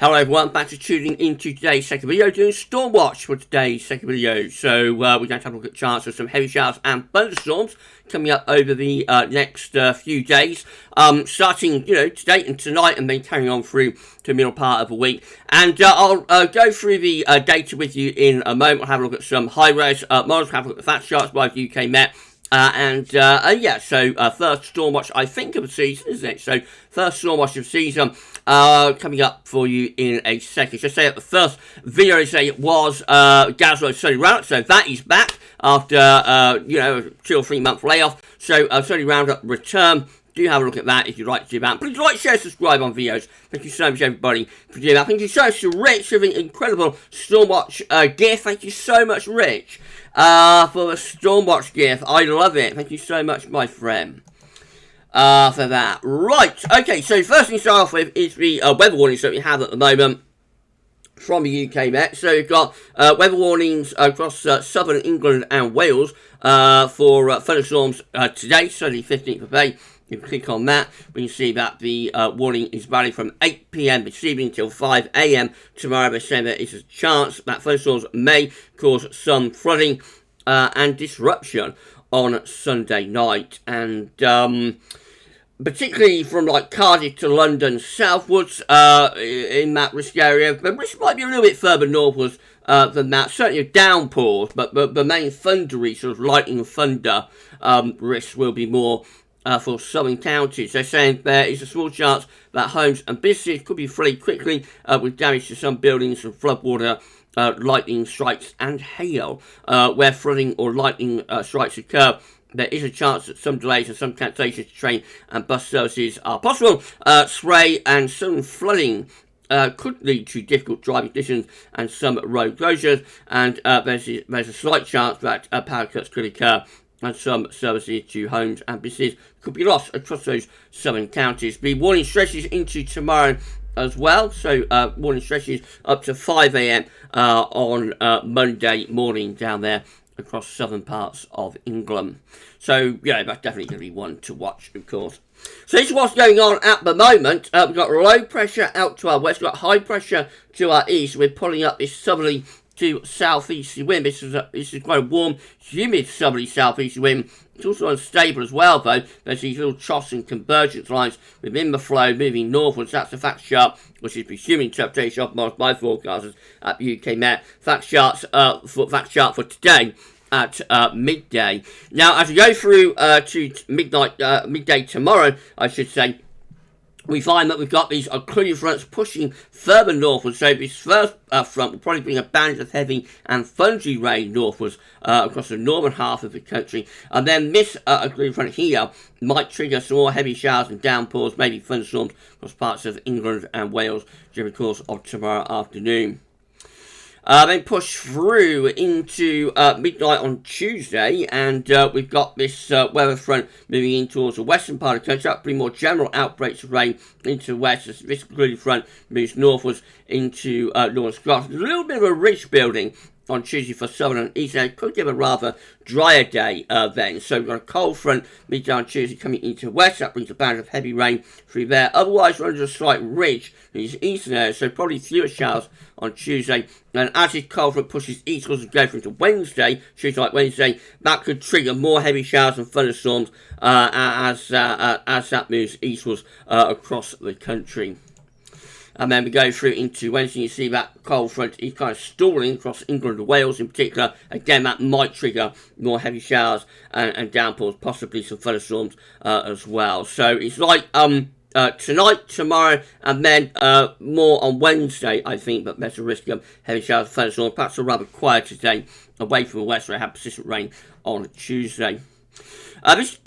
Hello everyone, back to tuning into today's second video, doing Storm Watch for today's second video. So we're going to have a look at chance of some heavy showers and thunderstorms coming up over the next few days, starting today and tonight, and then carrying on through to the middle part of the week. And I'll go through the data with you in a moment. We'll have a look at some high-res models, have a look at the fact charts by the UK Met. First storm watch, I think, of the season, isn't it? So, first storm watch of the season, coming up for you in a second. So, say at the first video today was GavsWeatherVids Sunny Roundup, so that is back after, a 2 or 3 month layoff. So, Sunny Roundup return. Do have a look at that if you'd like to do that. Please like, share, subscribe on videos. Thank you so much, everybody, for doing that. Thank you so much to Rich for the incredible Stormwatch gift. Thank you so much, Rich, for the Stormwatch gift. I love it. Thank you so much, my friend, for that. Right. Okay, so first thing to start off with is the weather warnings that we have at the moment from the UK Met. So we've got weather warnings across southern England and Wales for thunderstorms today, Sunday 15th of May. You can click on that, we can see that the warning is valid from 8 PM this evening until 5 AM tomorrow. They're saying there is a chance that thunderstorms may cause some flooding and disruption on Sunday night. And particularly from like Cardiff to London southwards in that risk area. The risk might be a little bit further northwards than that. Certainly downpours, but the main thundery, sort of lightning and thunder risk will be more for southern counties. They're saying there is a small chance that homes and businesses could be flooded quickly with damage to some buildings and floodwater, lightning strikes and hail. Where flooding or lightning strikes occur, there is a chance that some delays and some cancellations to train and bus services are possible. Spray and sudden flooding could lead to difficult driving conditions and some road closures, and there's a slight chance that power cuts could occur, and some services to homes and businesses could be lost across those southern counties. The warning stretches into tomorrow as well, so warning stretches up to 5 AM on Monday morning down there across southern parts of England. So, yeah, that's definitely going to be one to watch, of course. So this is what's going on at the moment. We've got low pressure out to our west, we've got high pressure to our east. We're pulling up this southerly to southeasterly wind. This is quite a warm, humid southerly southeasterly wind. It's also unstable as well, though. There's these little troughs and convergence lines within the flow moving northwards. That's the fact chart, which is the human interpretation of models by forecasters at the UK Met. Fact chart for today at midday. Now, as we go through to midday tomorrow, I should say, we find that we've got these occluding fronts pushing further northwards. So this first front will probably bring a band of heavy and thundery rain northwards across the northern half of the country. And then this occluding front here might trigger some more heavy showers and downpours, maybe thunderstorms across parts of England and Wales during the course of tomorrow afternoon. Then push through into midnight on Tuesday, and we've got this weather front moving in towards the western part of the country. That'll bring more general outbreaks of rain into the west as this occluding front moves northwards into northern Scotland. There's a little bit of a ridge building on Tuesday for southern and east, and it could give a rather drier day then. So we've got a cold front midday on Tuesday coming into the west. That brings a band of heavy rain through there. Otherwise, we're under a slight ridge in these eastern areas, so probably fewer showers on Tuesday. And as this cold front pushes eastwards and goes into Wednesday, Tuesday like Wednesday, that could trigger more heavy showers and thunderstorms as that moves eastwards across the country. And then we go through into Wednesday, you see that cold front is kind of stalling across England and Wales in particular. Again, that might trigger more heavy showers and downpours, possibly some thunderstorms as well. So it's like tonight, tomorrow, and then more on Wednesday, I think, but there's a risk of heavy showers and thunderstorms. Perhaps a rather quieter day away from the west, where I have persistent rain on Tuesday. This is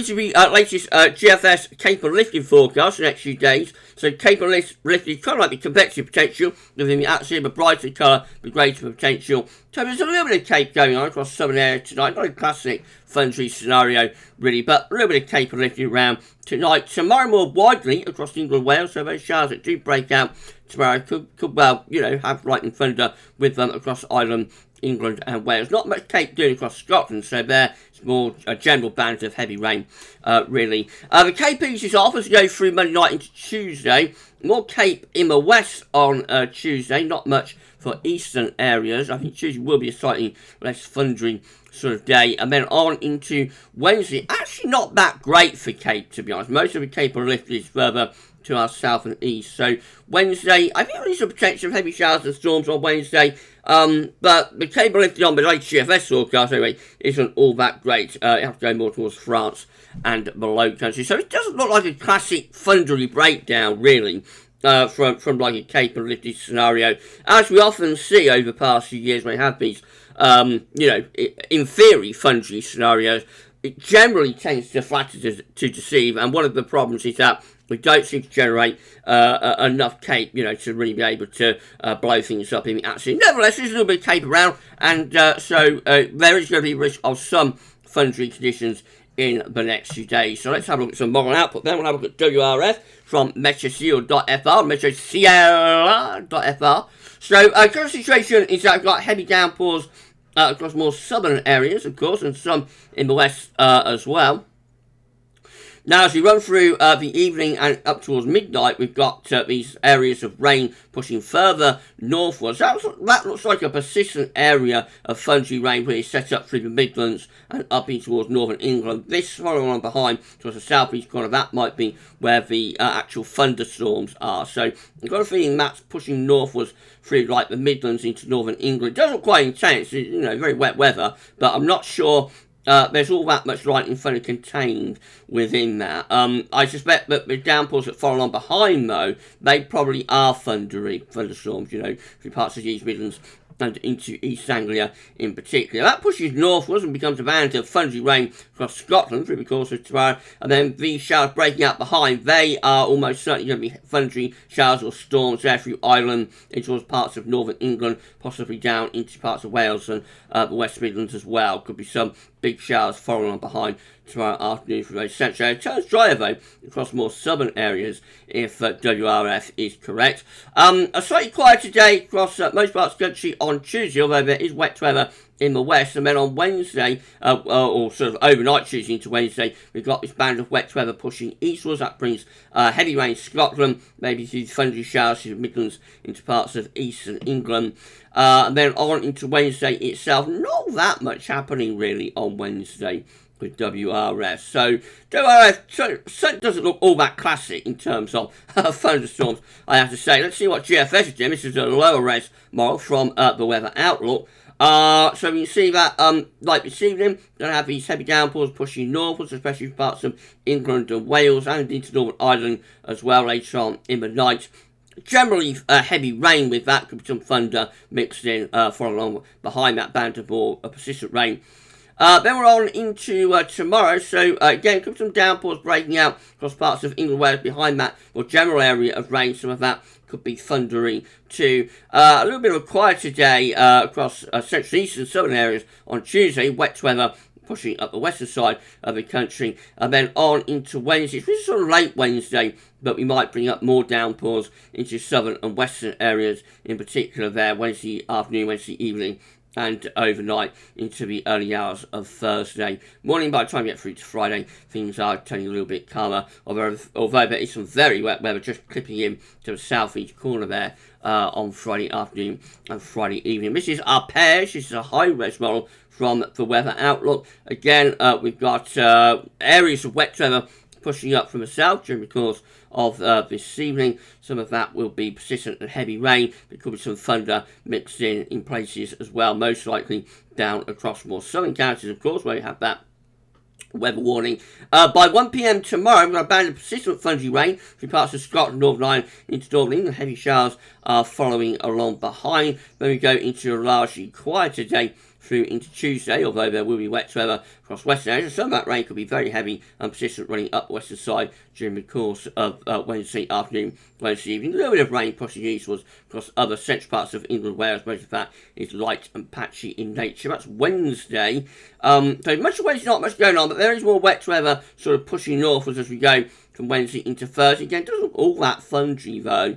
the latest GFS Cape lifting forecast for the next few days. So Cape lifting kind of like the convective potential within the atmosphere, the brighter colour, the greater potential. So there's a little bit of Cape going on across southern area tonight. Not a classic thundery scenario really, but a little bit of Cape lifting around tonight. Tomorrow more widely across England and Wales, so those showers that do break out tomorrow could well, have lightning thunder with them across Ireland, England and Wales. Not much Cape doing across Scotland, so there it's more a general band of heavy rain, really. The Cape eases off as we go through Monday night into Tuesday. More Cape in the west on Tuesday, not much for eastern areas. I think Tuesday will be a slightly less thundering sort of day. And then on into Wednesday, actually not that great for Cape, to be honest. Most of the Cape are lifted further to our south and east. So Wednesday, I think there is a potential of heavy showers and storms on Wednesday. But the Cape are lifted on the latest GFS forecast anyway isn't all that great. You have to go more towards France and the Low Country. So it doesn't look like a classic thundery breakdown, really. From like a Cape and lifted scenario, as we often see over the past few years when we have these, in theory, thundery scenarios, it generally tends to flatter to deceive, and one of the problems is that we don't seem to generate enough Cape, to really be able to blow things up in the atmosphere. Nevertheless, there's a little bit of Cape around, and so there is going to be risk of some thundery conditions in the next few days. So let's have a look at some model output. Then we'll have a look at WRF from metrocl.fr, metrocl.fr. So current situation is that I've got heavy downpours across more southern areas, of course, and some in the west as well. Now, as we run through the evening and up towards midnight, we've got these areas of rain pushing further northwards. That looks like a persistent area of thundery rain really set up through the Midlands and up in towards northern England. This following on behind towards the southeast corner, that might be where the actual thunderstorms are. So I've got a feeling that's pushing northwards through like the Midlands into northern England. It does look quite intense, very wet weather, but I'm not sure there's all that much lightning thunder contained within that. I suspect that the downpours that follow on behind, though, they probably are thunderstorms, through parts of the East Midlands and into East Anglia in particular. That pushes northwards and becomes a band of thundery rain across Scotland through the course of tomorrow, and then these showers breaking out behind, they are almost certainly going to be thundery showers or storms there through Ireland into towards parts of northern England, possibly down into parts of Wales and the West Midlands as well. Could be some big showers following on behind tomorrow afternoon for those central areas. It turns drier though across more southern areas if WRF is correct. A slightly quieter day across most parts of the country on Tuesday, although there is wet weather in the west, and then on Wednesday, or sort of overnight Tuesday into Wednesday, we've got this band of wet weather pushing eastwards. That brings heavy rain to Scotland, maybe these thundery showers through the Midlands into parts of eastern England. And then on into Wednesday itself, not that much happening really on Wednesday with WRF. So WRF doesn't look all that classic in terms of thunderstorms, I have to say. Let's see what GFS is doing. This is a lower res model from the Weather Outlook. So you can see that, like this evening, going to have these heavy downpours pushing northwards, especially for parts of England and Wales and into Northern Ireland as well later on in the night. Generally heavy rain with that, could be some thunder mixed in, following along behind that band of more persistent rain. Then we're on into tomorrow, so again, could be some downpours breaking out across parts of England, Wales behind that more general area of rain. Some of that could be thundery too. A little bit of a quieter day across central, east and southern areas on Tuesday. Wet weather pushing up the western side of the country, and then on into Wednesday. It's sort of late Wednesday, but we might bring up more downpours into southern and western areas in particular there Wednesday afternoon, Wednesday evening, and overnight into the early hours of Thursday morning. By the time we get through to Friday, things are turning a little bit calmer, although there is some very wet weather just clipping in to the southeast corner there on Friday afternoon and Friday evening. This is our pairs. This is a high-res model from the Weather Outlook. Again, we've got areas of wet weather pushing up from the south during the course of this evening. Some of that will be persistent and heavy rain. There could be some thunder mixed in places as well, most likely down across more southern counties, of course, where you have that weather warning. By 1 p.m. tomorrow, we've got a band of persistent thundery rain through parts of Scotland, Northern Ireland into Northern England. Heavy showers are following along behind. Then we go into a largely quieter day through into Tuesday, although there will be wet weather across western areas. Some of that rain could be very heavy and persistent running up the western side during the course of Wednesday afternoon, Wednesday evening. A little bit of rain pushing eastwards across other central parts of England, Wales. Most of that is light and patchy in nature. That's Wednesday. So much of Wednesday, not much going on, but there is more wet weather sort of pushing northwards as we go from Wednesday into Thursday. Again, it doesn't look all that thundery though,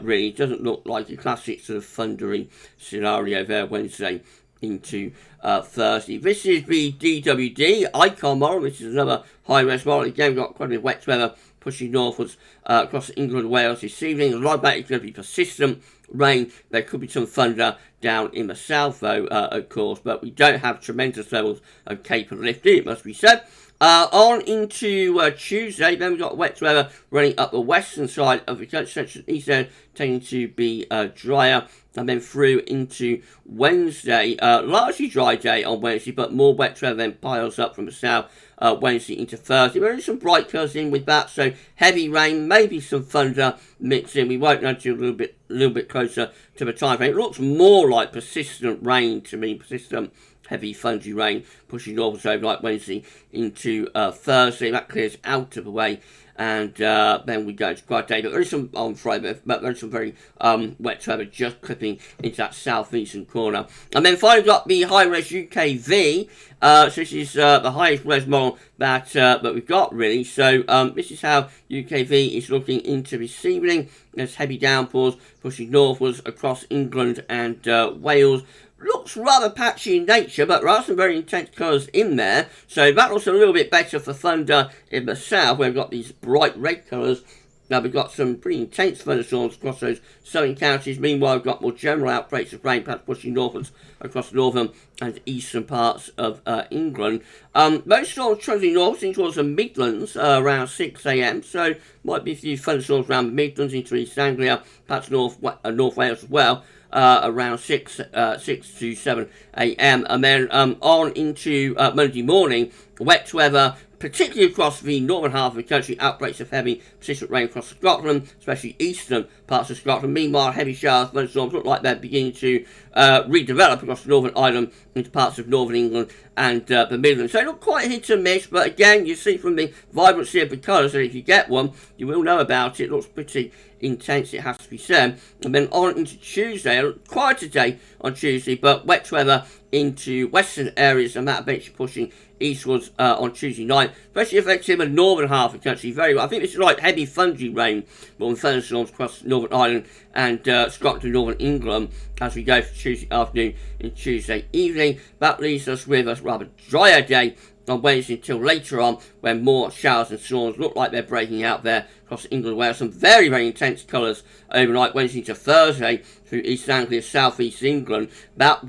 really. It doesn't look like a classic sort of thundery scenario there Wednesday into Thursday. This is the DWD Icon model. This is another high-res model. Again, we've got quite a bit of wet weather pushing northwards across England and Wales this evening. A lot of that is going to be persistent rain. There could be some thunder down in the south, though, of course, but we don't have tremendous levels of capability, it must be said. On into Tuesday, then we've got wet weather running up the western side of the country, central and eastern, tending to be drier. And then through into Wednesday, largely dry day on Wednesday, but more wet weather then piles up from the south Wednesday into Thursday. There is some bright colours in with that, so heavy rain, maybe some thunder mixed in. We won't know until a little bit closer to the time frame. It looks more like persistent rain to me, persistent heavy thundery rain pushing northwards overnight Wednesday into Thursday. That clears out of the way, and then we go to quiet day. But there is some on Friday, but there is some very wet weather just clipping into that southeastern corner. And then finally got the high-res UKV. So this is the highest res model that we've got, really. So this is how UKV is looking into this evening. There's heavy downpours pushing northwards across England and Wales. Looks rather patchy in nature, but there are some very intense colours in there. So that looks a little bit better for thunder in the south, where we've got these bright red colours. Now we've got some pretty intense thunderstorms across those southern counties. Meanwhile, we've got more general outbreaks of rain, perhaps pushing northwards across northern and eastern parts of England. Most storms travelling north towards the Midlands around 6 a.m. So might be a few thunderstorms around the Midlands into East Anglia, perhaps North Wales as well. Around 6 to 7 a.m. And then on into Monday morning, wet weather, particularly across the northern half of the country, outbreaks of heavy persistent rain across Scotland, especially eastern parts of Scotland. Meanwhile, heavy showers, thunderstorms look like they're beginning to redevelop across the Northern Ireland into parts of northern England and the Midlands. So not quite hit and miss, but again, you see from the vibrancy of the colours that if you get one, you will know about it. It looks pretty intense, it has to be said. And then on into Tuesday, a quieter day on Tuesday, but wet weather into western areas, and that eventually pushing eastwards on Tuesday night, especially affecting the northern half of the country very well. I think this is like heavy thundery rain, more than thunderstorms across Northern Ireland and Scotland and Northern England as we go for Tuesday afternoon and Tuesday evening. That leaves us with a rather drier day on Wednesday until later on, when more showers and storms look like they're breaking out there across England and Wales. Some very, very intense colours overnight, Wednesday to Thursday through East Anglia, South East England. That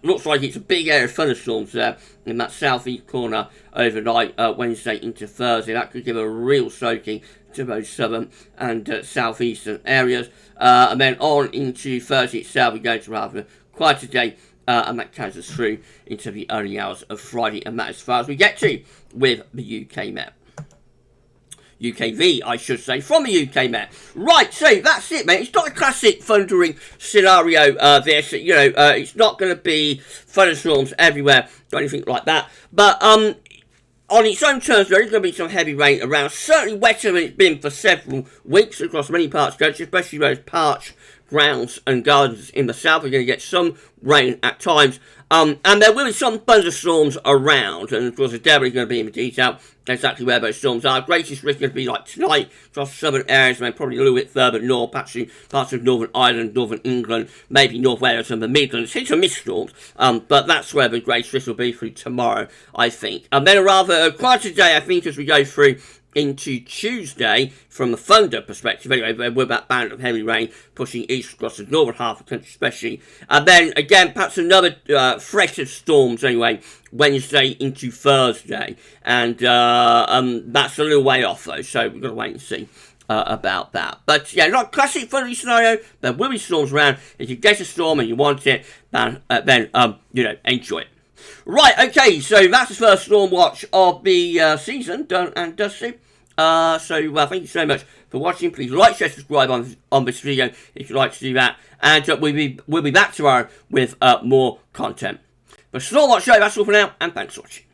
looks like it's a big area of thunderstorms there in that south east corner overnight, Wednesday into Thursday. That could give a real soaking to those southern and southeastern areas. And then on into Thursday itself, we go to rather quieter day. And that carries us through into the early hours of Friday, and that as far as we get to with the UK Met. UKV, I should say, from the UK Met. Right, so that's it, mate. It's not a classic thundering scenario, this. You know, it's not going to be thunderstorms everywhere or anything like that. But on its own terms, there is going to be some heavy rain around. Certainly wetter than it's been for several weeks across many parts of the country, especially those parched grounds and gardens in the south. We're going to get some rain at times, and there will be some thunderstorms around, and of course, there's definitely going to be in the detail exactly where those storms are. Greatest risk going to be like tonight across southern areas, and then probably a little bit further north, patchy parts of Northern Ireland, Northern England, maybe North Wales and the Midlands. Hit and miss storms, but that's where the greatest risk will be through tomorrow, I think. And then a rather quieter day, I think, as we go through into Tuesday from the thunder perspective. Anyway, with that band of heavy rain pushing east across the northern half of the country especially. And then again, perhaps another threat of storms anyway, Wednesday into Thursday. And that's a little way off though, so we've got to wait and see about that. But yeah, not a classic thundery scenario. There will be storms around. If you get a storm and you want it, then you know, enjoy it. Right, okay, so that's the first storm watch of the season, done and dusted. So thank you so much for watching. Please like, share, subscribe on this video if you'd like to do that. And we'll be back tomorrow with more content. But Storm Watch Show, that's all for now, and thanks for watching.